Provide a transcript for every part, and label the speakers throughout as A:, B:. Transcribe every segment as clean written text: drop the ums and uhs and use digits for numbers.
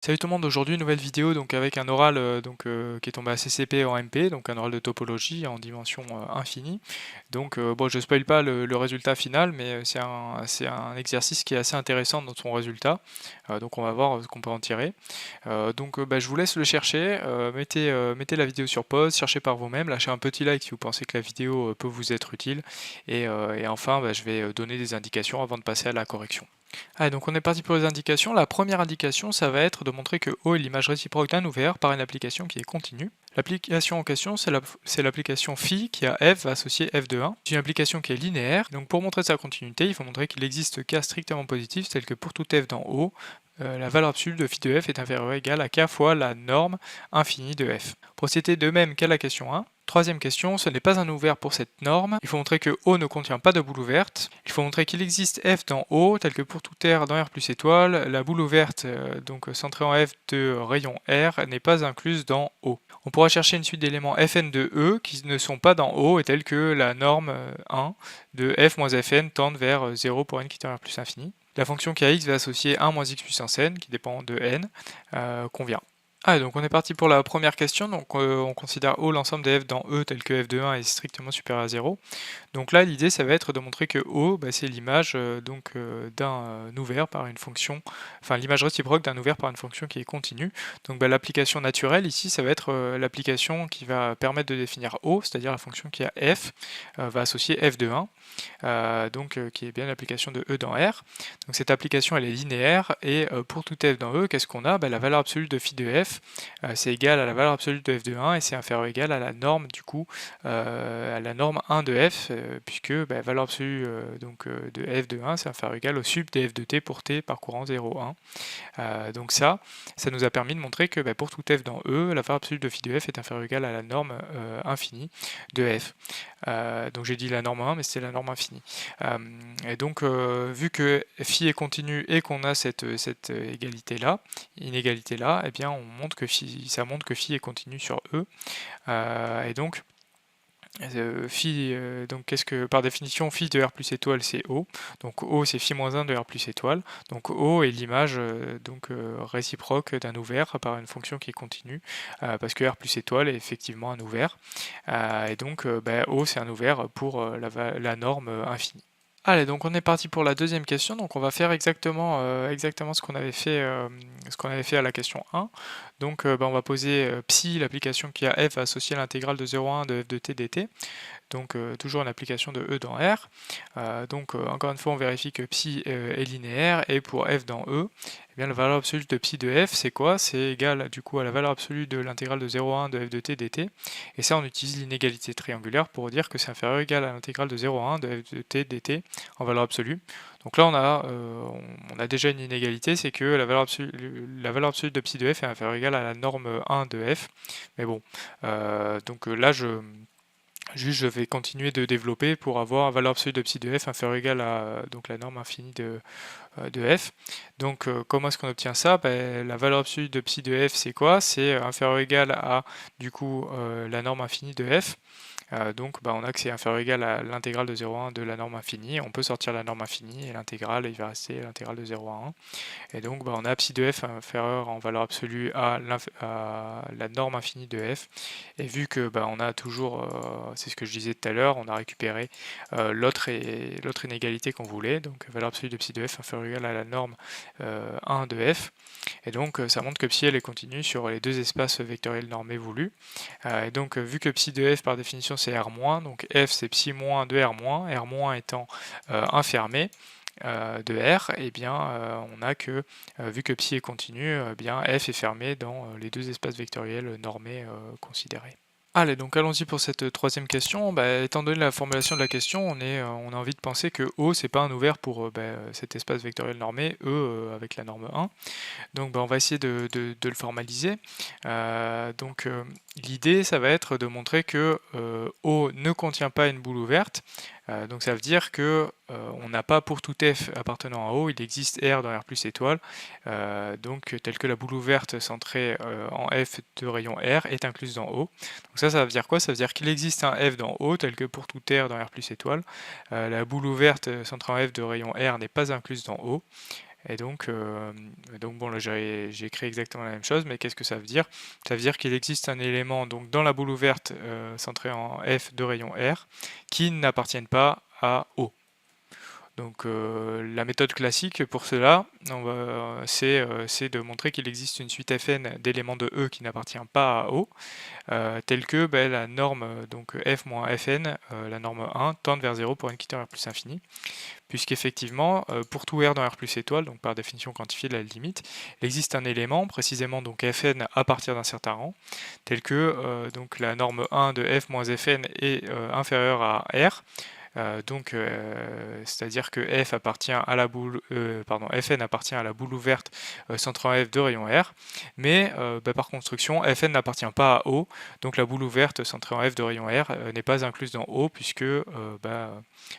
A: Salut tout le monde, aujourd'hui nouvelle vidéo donc avec un oral qui est tombé à CCP en MP, donc un oral de topologie en dimension infinie. Donc bon, je spoil pas le résultat final, mais c'est un exercice qui est assez intéressant dans son résultat. Donc on va voir ce qu'on peut en tirer. Je vous laisse le chercher, mettez la vidéo sur pause, cherchez par vous-même, lâchez un petit like si vous pensez que la vidéo peut vous être utile. Et enfin, je vais donner des indications avant de passer à la correction. Allez, donc on est parti pour les indications. La première indication, ça va être de montrer que O est l'image réciproque d'un ouvert par une application qui est continue. L'application en question, c'est l'application phi qui a f va associer f de 1. C'est une application qui est linéaire. Donc pour montrer sa continuité, il faut montrer qu'il existe cas strictement positifs tels que pour tout f dans O, la valeur absolue de phi de f est inférieure ou égale à k fois la norme infinie de f. Procédez de même qu'à la question 1. Troisième question, ce n'est pas un ouvert pour cette norme. Il faut montrer que O ne contient pas de boule ouverte. Il faut montrer qu'il existe f dans O, tel que pour tout R dans R plus étoile. La boule ouverte, centrée en f de rayon R, n'est pas incluse dans O. On pourra chercher une suite d'éléments fn de E qui ne sont pas dans O, et tels que la norme 1 de f moins fn tendent vers 0 pour n qui tend vers plus infini. La fonction qui a x va associer 1 moins x puissance n, qui dépend de n, convient. Donc on est parti pour la première question. Donc on considère O l'ensemble des f dans E tel que f de 1 est strictement supérieur à 0. Donc là l'idée ça va être de montrer que O c'est l'image d'un ouvert par une fonction, enfin l'image réciproque d'un ouvert par une fonction qui est continue. Donc l'application naturelle ici ça va être l'application qui va permettre de définir O, c'est-à-dire la fonction qui a f va associer f de 1. Qui est bien l'application de E dans R. Donc cette application elle est linéaire et pour tout f dans E, qu'est-ce qu'on a? La valeur absolue de phi de f c'est égal à la valeur absolue de f de 1 et c'est inférieur ou égal à la norme du coup à la norme 1 de f puisque la valeur absolue de f de 1 c'est inférieur ou égal au sub df de t pour t parcourant 0, 1. Donc ça nous a permis de montrer que pour tout f dans E, la valeur absolue de phi de f est inférieure ou égale à la norme infinie de f. Donc j'ai dit la norme 1, mais c'est la norme infinie. Vu que phi est continu et qu'on a cette inégalité-là, eh bien on montre que ça montre que phi est continu sur E. Qu'est-ce que par définition phi de R plus étoile c'est O, donc O c'est phi moins 1 de R plus étoile, donc O est l'image réciproque d'un ouvert par une fonction qui est continue, parce que R plus étoile est effectivement un ouvert, O c'est un ouvert pour la norme infinie. Allez, donc on est parti pour la deuxième question. Donc on va faire exactement ce qu'on avait fait à la question 1. Donc on va poser psi, l'application qui a f associée à l'intégrale de 0 à 1 de f de t dt. Donc toujours une application de E dans R. Encore une fois on vérifie que psi est linéaire et pour f dans E, eh bien, la valeur absolue de psi de f c'est quoi? C'est égal du coup à la valeur absolue de l'intégrale de 0 à 1 de f de t dt. Et ça on utilise l'inégalité triangulaire pour dire que c'est inférieur ou égal à l'intégrale de 0 à 1 de f de t dt en valeur absolue. Donc là on a déjà une inégalité, c'est que la valeur absolue de psi de f est inférieure ou égale à la norme 1 de f. Mais bon, là je vais continuer de développer pour avoir la valeur absolue de psi de f inférieure ou égale à la norme infinie de f. Donc comment est-ce qu'on obtient ça? La valeur absolue de psi de f c'est quoi? C'est inférieur ou égal à du coup la norme infinie de f. On a que c'est inférieur ou égal à l'intégrale de 0 à 1 de la norme infinie. On peut sortir la norme infinie et l'intégrale, il va rester l'intégrale de 0 à 1. Et donc on a psi de f inférieur en valeur absolue à la norme infinie de f. Et vu que on a toujours, c'est ce que je disais tout à l'heure, on a récupéré l'autre inégalité qu'on voulait, donc valeur absolue de psi de f inférieure ou égale à la norme 1 de f. Et donc ça montre que psi elle est continue sur les deux espaces vectoriels normés voulus. Vu que psi de f par définition c'est R-, donc f c'est psi moins de R-, R- étant infermé de R, et bien on a que vu que psi est continu, bien f est fermé dans les deux espaces vectoriels normés considérés. Allez, donc allons-y pour cette troisième question. Étant donné la formulation de la question, on a envie de penser que O c'est pas un ouvert pour cet espace vectoriel normé, E avec la norme 1. Donc on va essayer de le formaliser. L'idée ça va être de montrer que O ne contient pas une boule ouverte. Donc ça veut dire que on n'a pas pour tout f appartenant à O, il existe R dans R plus étoile, tel que la boule ouverte centrée en f de rayon R est incluse dans O. Donc ça veut dire quoi? Ça veut dire qu'il existe un f dans O, tel que pour tout R dans R plus étoile. La boule ouverte centrée en f de rayon R n'est pas incluse dans O. Et donc bon, là j'ai écrit exactement la même chose, mais qu'est-ce que ça veut dire? Ça veut dire qu'il existe un élément donc dans la boule ouverte centré en F de rayon R qui n'appartiennent pas à O. Donc la méthode classique pour cela, c'est de montrer qu'il existe une suite Fn d'éléments de E qui n'appartient pas à O, telle que la norme donc f moins Fn, la norme 1, tend vers 0 pour n quittant R plus infini, puisqu'effectivement pour tout R dans R plus étoile, donc par définition quantifiée de la limite, il existe un élément, précisément donc Fn à partir d'un certain rang, tel que donc la norme 1 de f moins Fn est inférieure à R. C'est-à-dire que F appartient à la boule, Fn appartient à la boule ouverte centrée en F de rayon R, mais par construction, Fn n'appartient pas à O, donc la boule ouverte centrée en F de rayon R n'est pas incluse dans O, puisque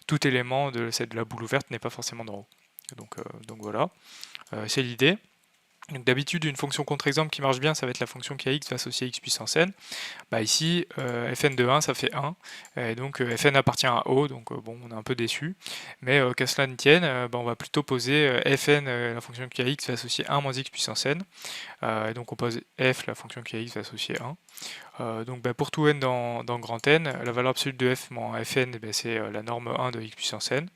A: tout élément de la boule ouverte n'est pas forcément dans O. Donc voilà, c'est l'idée. Donc d'habitude, une fonction contre-exemple qui marche bien, ça va être la fonction qui a x va associer x puissance n. Ici, fn de 1, ça fait 1, et donc fn appartient à O, donc bon, on est un peu déçu, mais qu'à cela ne tienne, on va plutôt poser fn, la fonction qui a x va associer 1 moins x puissance n, et donc on pose f, la fonction qui a x va associer 1. Donc pour tout n dans grand N, la valeur absolue de f moins fn, c'est la norme 1 de x puissance n.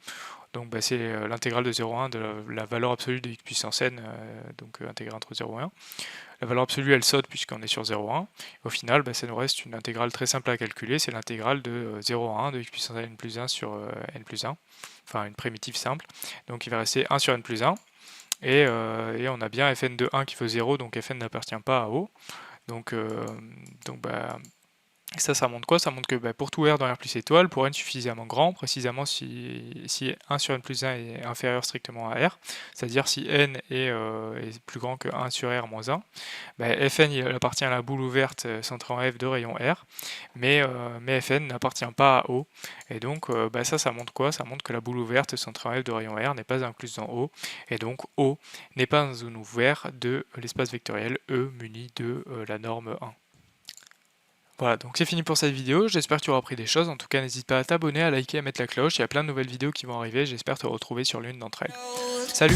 A: Donc c'est l'intégrale de 0 à 1 de la valeur absolue de x puissance n, donc intégrée entre 0 et 1. La valeur absolue elle saute puisqu'on est sur 0 à 1. Au final, ça nous reste une intégrale très simple à calculer, c'est l'intégrale de 0 à 1 de x puissance n plus 1 sur n plus 1, enfin une primitive simple. Donc il va rester 1 sur n plus 1, et on a bien fn de 1 qui vaut 0, donc fn n'appartient pas à O. Ça montre quoi? Ça montre que pour tout R dans R plus étoile, pour n suffisamment grand, précisément si 1 sur n plus 1 est inférieur strictement à R, c'est-à-dire si n est plus grand que 1 sur R moins 1, Fn il appartient à la boule ouverte centrée en F de rayon R, mais Fn n'appartient pas à O, et donc ça montre quoi? Ça montre que la boule ouverte centrée en F de rayon R n'est pas incluse dans O, et donc O n'est pas une zone ouverte de l'espace vectoriel E muni de la norme 1. Voilà, donc c'est fini pour cette vidéo, j'espère que tu auras appris des choses, en tout cas n'hésite pas à t'abonner, à liker, à mettre la cloche, il y a plein de nouvelles vidéos qui vont arriver, j'espère te retrouver sur l'une d'entre elles. Salut!